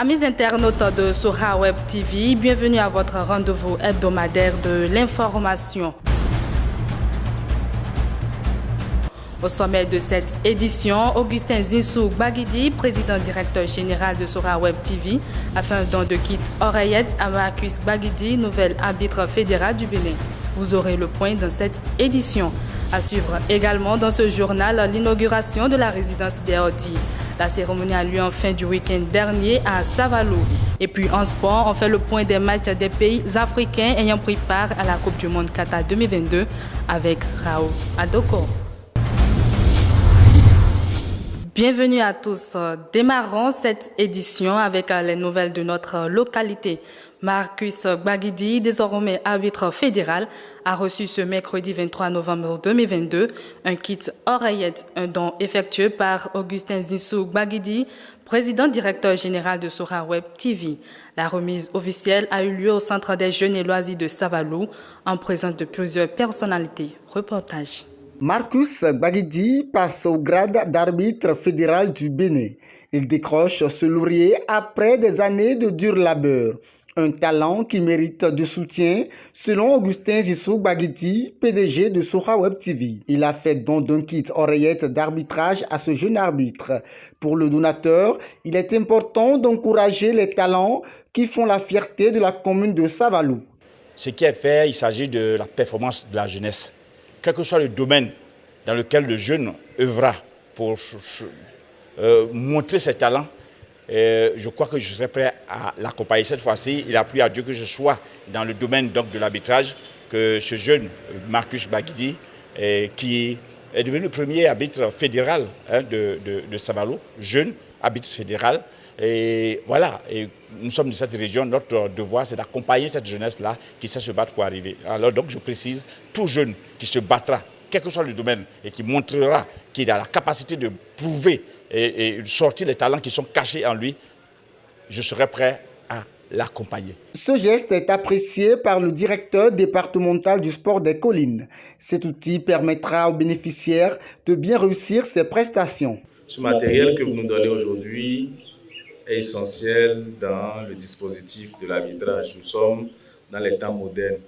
Amis internautes de Sora Web TV, bienvenue à votre rendez-vous hebdomadaire de l'information. Au sommet de cette édition, Augustin Zinsou Baguidi, président directeur général de Sora Web TV, a fait un don de kit oreillettes à Marcus Baguidi, nouvel arbitre fédéral du Bénin. Vous aurez le point dans cette édition. À suivre également dans ce journal l'inauguration de la résidence des Ordi. La cérémonie a lieu en fin du week-end dernier à Savalou. Et puis en sport, on fait le point des matchs des pays africains ayant pris part à la Coupe du Monde Qatar 2022 avec Raoul Adoko. Bienvenue à tous. Démarrons cette édition avec les nouvelles de notre localité. Marcus Baguidi, désormais arbitre fédéral, a reçu ce mercredi 23 novembre 2022 un kit oreillette, un don effectué par Augustin Zinsou Baguidi, président directeur général de Sora Web TV. La remise officielle a eu lieu au Centre des Jeunes et Loisirs de Savalou en présence de plusieurs personnalités. Reportage. Marcus Baguidi passe au grade d'arbitre fédéral du Bénin. Il décroche ce laurier après des années de dur labeur. Un talent qui mérite du soutien, selon Augustin Zinsou Baguidi, PDG de Sora Web TV. Il a fait don d'un kit oreillette d'arbitrage à ce jeune arbitre. Pour le donateur, il est important d'encourager les talents qui font la fierté de la commune de Savalou. Ce qui est fait, il s'agit de la performance de la jeunesse. Quel que soit le domaine dans lequel le jeune œuvra pour montrer ses talents, je crois que je serai prêt à l'accompagner. Cette fois-ci, il a plu à Dieu que je sois dans le domaine donc, de l'arbitrage, que ce jeune Marcus Baguidi, qui est devenu le premier arbitre fédéral de Savalou, jeune arbitre fédéral. Et voilà, et nous sommes de cette région, notre devoir c'est d'accompagner cette jeunesse-là qui sait se battre pour arriver. Alors donc je précise, tout jeune qui se battra, quel que soit le domaine, et qui montrera qu'il a la capacité de prouver et sortir les talents qui sont cachés en lui, je serai prêt à l'accompagner. Ce geste est apprécié par le directeur départemental du sport des collines. Cet outil permettra aux bénéficiaires de bien réussir ses prestations. Ce matériel que vous nous donnez aujourd'hui est essentiel dans le dispositif de l'arbitrage. Nous sommes dans les temps modernes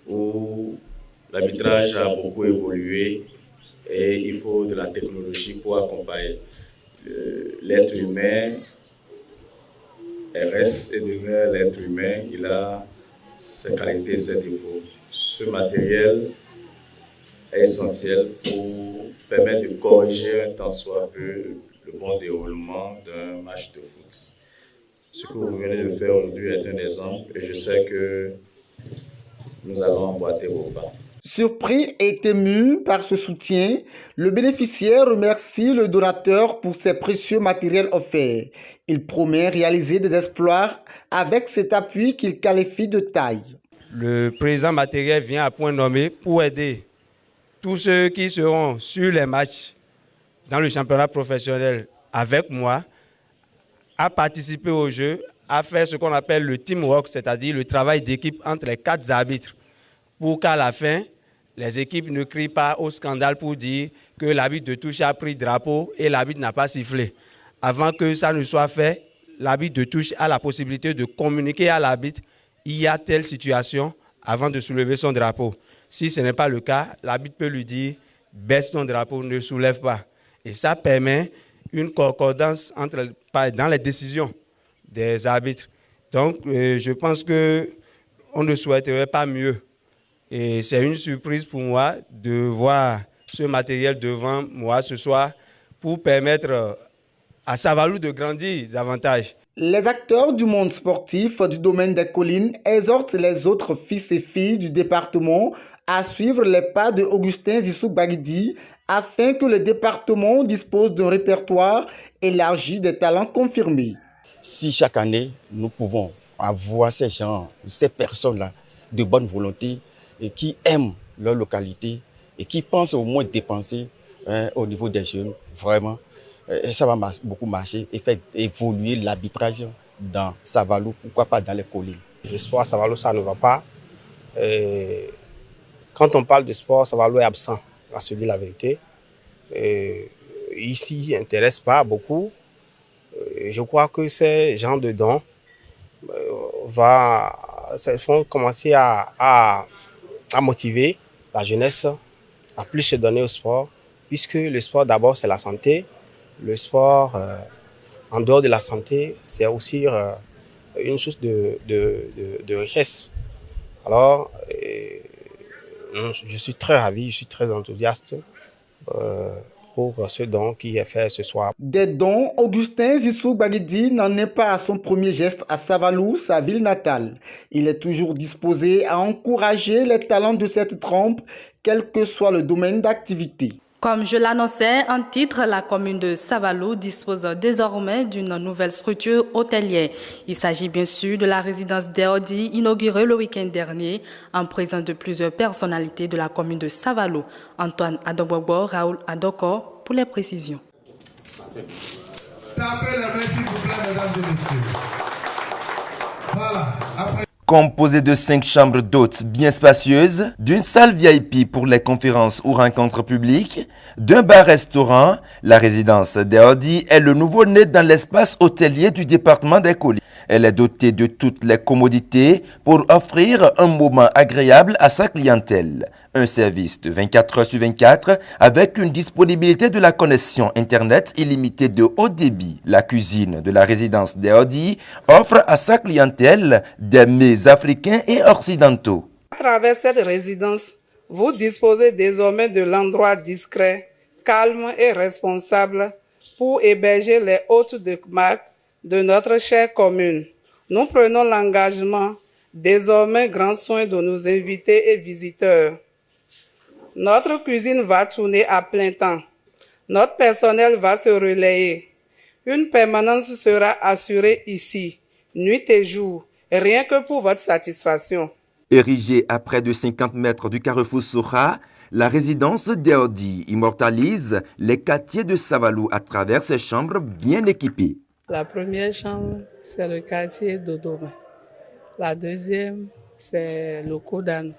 où l'arbitrage a beaucoup évolué et il faut de la technologie pour accompagner. L'être humain reste et demeure l'être humain, il a ses qualités et ses défauts. Ce matériel est essentiel pour permettre de corriger un tant soit peu le bon déroulement d'un match de foot. Ce que vous venez de faire aujourd'hui est un exemple et je sais que nous allons emboîter vos pas. Surpris et ému par ce soutien, le bénéficiaire remercie le donateur pour ses précieux matériels offerts. Il promet réaliser des exploits avec cet appui qu'il qualifie de taille. Le présent matériel vient à point nommé pour aider tous ceux qui seront sur les matchs dans le championnat professionnel avec moi, à participer au jeu, à faire ce qu'on appelle le teamwork, c'est-à-dire le travail d'équipe entre les 4 arbitres, pour qu'à la fin, les équipes ne crient pas au scandale pour dire que l'arbitre de touche a pris drapeau et l'arbitre n'a pas sifflé. Avant que ça ne soit fait, l'arbitre de touche a la possibilité de communiquer à l'arbitre, il y a telle situation avant de soulever son drapeau. Si ce n'est pas le cas, l'arbitre peut lui dire, baisse ton drapeau, ne soulève pas. Et ça permet une concordance dans les décisions des arbitres. Donc, je pense qu'on ne souhaiterait pas mieux. Et c'est une surprise pour moi de voir ce matériel devant moi ce soir pour permettre à Savalou de grandir davantage. Les acteurs du monde sportif du domaine des collines exhortent les autres fils et filles du département à suivre les pas de Augustin Zinsou Baguidi afin que le département dispose d'un répertoire élargi des talents confirmés. Si chaque année, nous pouvons avoir ces gens, ces personnes-là de bonne volonté et qui aiment leur localité et qui pensent au moins dépenser au niveau des jeunes, vraiment, ça va beaucoup marcher et faire évoluer l'arbitrage dans Savalou, pourquoi pas dans les collines. Le sport à Savalou, ça ne va pas. Quand on parle de sport, Savalou est absent, à se dire la vérité. Ici, il n'intéresse pas beaucoup. je crois que ces gens de dons vont commencer à motiver la jeunesse à plus se donner au sport, puisque le sport d'abord c'est la santé. Le sport, en dehors de la santé, c'est aussi une source de richesse. Alors, je suis très ravi, je suis très enthousiaste pour ce don qui est fait ce soir. Des dons, Augustin Zissou Baguidi n'en est pas à son premier geste à Savalou, sa ville natale. Il est toujours disposé à encourager les talents de cette trempe, quel que soit le domaine d'activité. Comme je l'annonçais en titre, la commune de Savalou dispose désormais d'une nouvelle structure hôtelière. Il s'agit bien sûr de la résidence Deodi, inaugurée le week-end dernier en présence de plusieurs personnalités de la commune de Savalou. Antoine Adobogbo, Raoul Adoko pour les précisions. Tapez les mains s'il vous plaît, mesdames et messieurs. Voilà. Après... Composé de 5 chambres d'hôtes bien spacieuses, d'une salle VIP pour les conférences ou rencontres publiques, d'un bar-restaurant, la résidence Deodi est le nouveau-né dans l'espace hôtelier du département des Collines. Elle est dotée de toutes les commodités pour offrir un moment agréable à sa clientèle. Un service de 24 heures sur 24 avec une disponibilité de la connexion Internet illimitée de haut débit. La cuisine de la résidence Deodi offre à sa clientèle des mets africains et occidentaux. À travers cette résidence, vous disposez désormais de l'endroit discret, calme et responsable pour héberger les hôtes de marque de notre chère commune. Nous prenons l'engagement, désormais grand soin de nos invités et visiteurs. Notre cuisine va tourner à plein temps. Notre personnel va se relayer. Une permanence sera assurée ici, nuit et jour, rien que pour votre satisfaction. Érigée à près de 50 mètres du carrefour Soha, la résidence Deodi immortalise les quartiers de Savalou à travers ses chambres bien équipées. La première chambre, c'est le quartier d'Odoma. La deuxième, c'est le Kodano.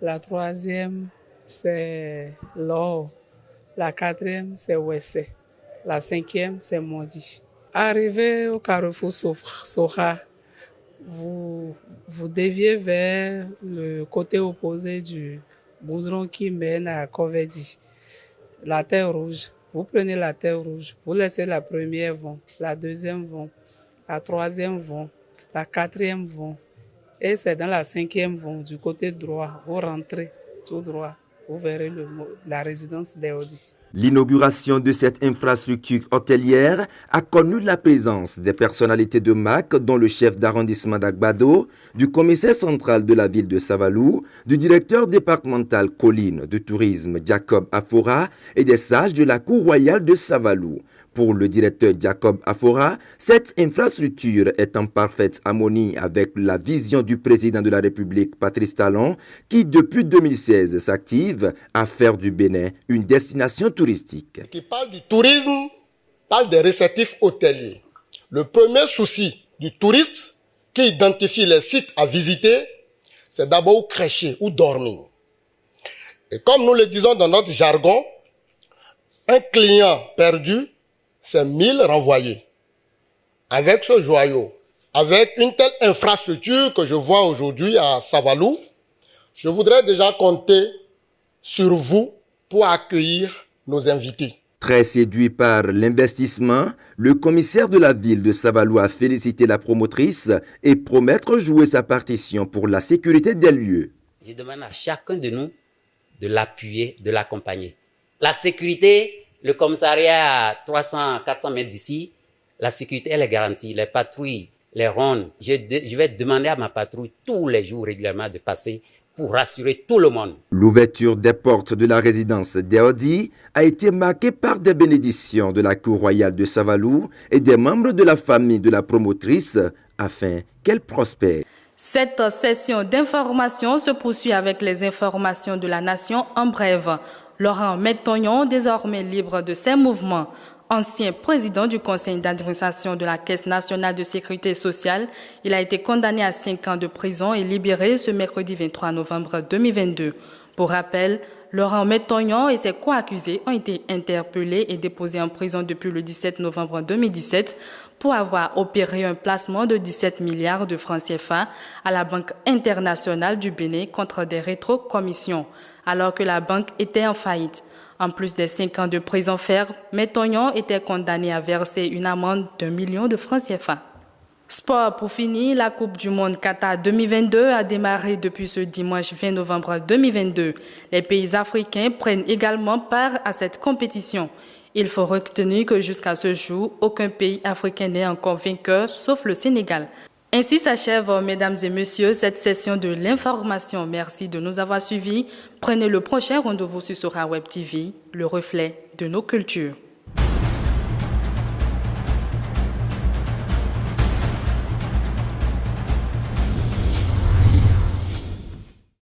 La troisième, c'est l'Or. La quatrième, c'est Wessé. La cinquième, c'est Mondi. Arrivé au carrefour Soha, vous déviez vers le côté opposé du goudron qui mène à Kovedi, la terre rouge. Vous prenez la terre rouge, vous laissez la première vont, la deuxième vont, la troisième vont, la quatrième vont. Et c'est dans la cinquième vont, du côté droit, vous rentrez tout droit, vous verrez la résidence Deodi. L'inauguration de cette infrastructure hôtelière a connu la présence des personnalités de marque dont le chef d'arrondissement d'Agbado, du commissaire central de la ville de Savalou, du directeur départemental Collines de tourisme Jacob Afora et des sages de la cour royale de Savalou. Pour le directeur Jacob Afora, cette infrastructure est en parfaite harmonie avec la vision du président de la République, Patrice Talon, qui depuis 2016 s'active à faire du Bénin une destination touristique. Qui parle du tourisme, parle des réceptifs hôteliers. Le premier souci du touriste qui identifie les sites à visiter, c'est d'abord où crècher, où dormir. Et comme nous le disons dans notre jargon, un client perdu, c'est 1000 renvoyés. Avec ce joyau, avec une telle infrastructure que je vois aujourd'hui à Savalou, je voudrais déjà compter sur vous pour accueillir nos invités. Très séduit par l'investissement, le commissaire de la ville de Savalou a félicité la promotrice et promettre jouer sa partition pour la sécurité des lieux. Je demande à chacun de nous de l'appuyer, de l'accompagner. La sécurité, le commissariat à 300-400 mètres d'ici, la sécurité, elle est garantie. Les patrouilles, les rondes, je vais demander à ma patrouille tous les jours régulièrement de passer pour rassurer tout le monde. L'ouverture des portes de la résidence Deodi a été marquée par des bénédictions de la cour royale de Savalou et des membres de la famille de la promotrice afin qu'elle prospère. Cette session d'information se poursuit avec les informations de la nation en bref. Laurent Metognon, désormais libre de ses mouvements, ancien président du conseil d'administration de la Caisse nationale de sécurité sociale, il a été condamné à 5 ans de prison et libéré ce mercredi 23 novembre 2022. Pour rappel, Laurent Metognon et ses co-accusés ont été interpellés et déposés en prison depuis le 17 novembre 2017 pour avoir opéré un placement de 17 milliards de francs CFA à la Banque internationale du Bénin contre des rétrocommissions, alors que la banque était en faillite. En plus des 5 ans de prison ferme, Metognon était condamné à verser une amende d'1 million de francs CFA. Sport pour finir, la Coupe du Monde Qatar 2022 a démarré depuis ce dimanche 20 novembre 2022. Les pays africains prennent également part à cette compétition. Il faut retenir que jusqu'à ce jour, aucun pays africain n'est encore vainqueur, sauf le Sénégal. Ainsi s'achève, mesdames et messieurs, cette session de l'information. Merci de nous avoir suivis. Prenez le prochain rendez-vous sur Sora Web TV, le reflet de nos cultures.